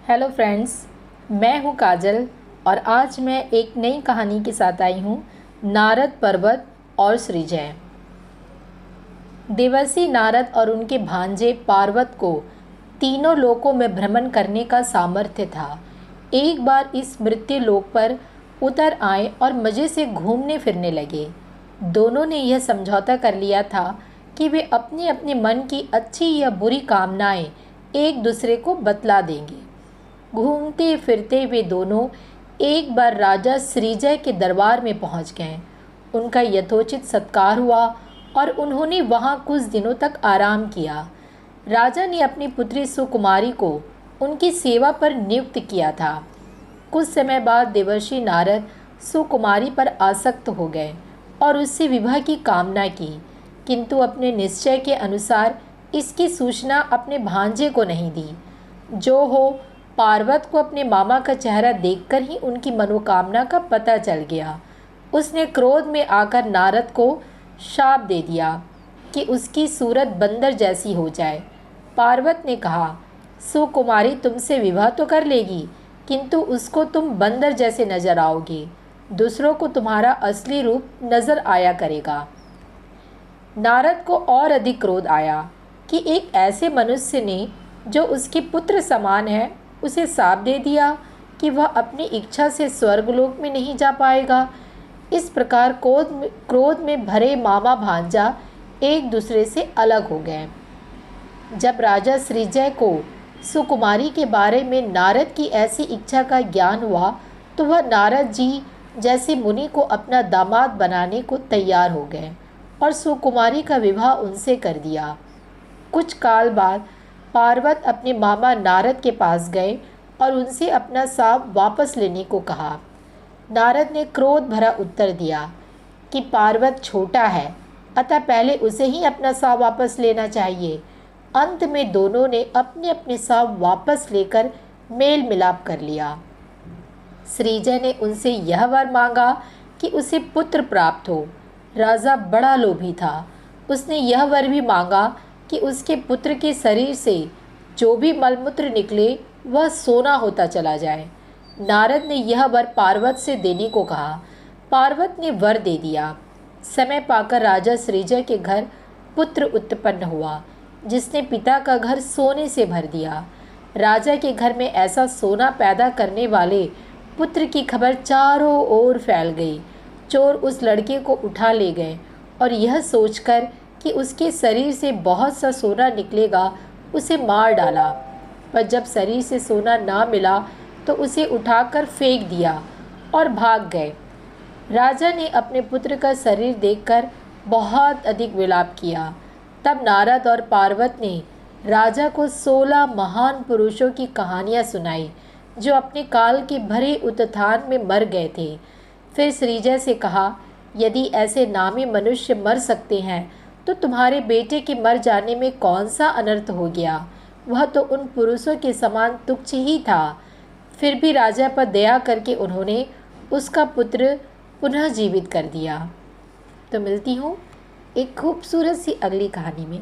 Hello friends, मैं हूँ काजल और आज मैं एक नई कहानी के साथ आई हूँ। नारद पर्वत और सृजय। देवर्षि नारद और उनके भांजे पार्वत को तीनों लोकों में भ्रमण करने का सामर्थ्य था। एक बार इस मृत्यु लोक पर उतर आए और मज़े से घूमने फिरने लगे। दोनों ने यह समझौता कर लिया था कि वे अपने अपने मन की अच्छी या बुरी कामनाएं एक दूसरे को बतला देंगे। घूमते फिरते वे दोनों एक बार राजा सृजय के दरबार में पहुंच गए। उनका यथोचित सत्कार हुआ और उन्होंने वहां कुछ दिनों तक आराम किया। राजा ने अपनी पुत्री सुकुमारी को उनकी सेवा पर नियुक्त किया था। कुछ समय बाद देवर्षि नारद सुकुमारी पर आसक्त हो गए और उससे विवाह की कामना की, किंतु अपने निश्चय के अनुसार इसकी सूचना अपने भांजे को नहीं दी। जो हो, पार्वत को अपने मामा का चेहरा देखकर ही उनकी मनोकामना का पता चल गया। उसने क्रोध में आकर नारद को शाप दे दिया कि उसकी सूरत बंदर जैसी हो जाए। पार्वत ने कहा, सुकुमारी तुमसे विवाह तो कर लेगी, किंतु उसको तुम बंदर जैसे नजर आओगे। दूसरों को तुम्हारा असली रूप नजर आया करेगा। नारद को और अधिक क्रोध आया कि एक ऐसे मनुष्य ने, जो उसके पुत्र समान है, उसे शाप दे दिया कि वह अपनी इच्छा से स्वर्गलोक में नहीं जा पाएगा। इस प्रकार क्रोध में भरे मामा भांजा एक दूसरे से अलग हो गए। जब राजा सृजय को सुकुमारी के बारे में नारद की ऐसी इच्छा का ज्ञान हुआ तो वह नारद जी जैसे मुनि को अपना दामाद बनाने को तैयार हो गए और सुकुमारी का विवाह उनसे कर दिया। कुछ काल बाद पार्वत अपने मामा नारद के पास गए और उनसे अपना शाप वापस लेने को कहा। नारद ने क्रोध भरा उत्तर दिया कि पार्वत छोटा है, अतः पहले उसे ही अपना शाप वापस लेना चाहिए। अंत में दोनों ने अपने अपने शाप वापस लेकर मेल मिलाप कर लिया। सृजय ने उनसे यह वर मांगा कि उसे पुत्र प्राप्त हो। राजा बड़ा लोभी था। उसने यह वर भी मांगा कि उसके पुत्र के शरीर से जो भी मलमूत्र निकले वह सोना होता चला जाए। नारद ने यह वर पार्वत से देने को कहा। पार्वत ने वर दे दिया। समय पाकर राजा सृजय के घर पुत्र उत्पन्न हुआ, जिसने पिता का घर सोने से भर दिया। राजा के घर में ऐसा सोना पैदा करने वाले पुत्र की खबर चारों ओर फैल गई। चोर उस लड़के को उठा ले गए और यह सोचकर कि उसके शरीर से बहुत सा सोना निकलेगा उसे मार डाला। पर जब शरीर से सोना ना मिला तो उसे उठाकर फेंक दिया और भाग गए। राजा ने अपने पुत्र का शरीर देखकर बहुत अधिक विलाप किया। तब नारद और पार्वत ने राजा को 16 महान पुरुषों की कहानियाँ सुनाई, जो अपने काल के भरे उत्थान में मर गए थे। फिर सृजय से कहा, यदि ऐसे नामी मनुष्य मर सकते हैं तो तुम्हारे बेटे के मर जाने में कौन सा अनर्थ हो गया। वह तो उन पुरुषों के समान तुच्छ ही था। फिर भी राजा पर दया करके उन्होंने उसका पुत्र पुनः जीवित कर दिया। तो मिलती हूँ एक खूबसूरत सी अगली कहानी में।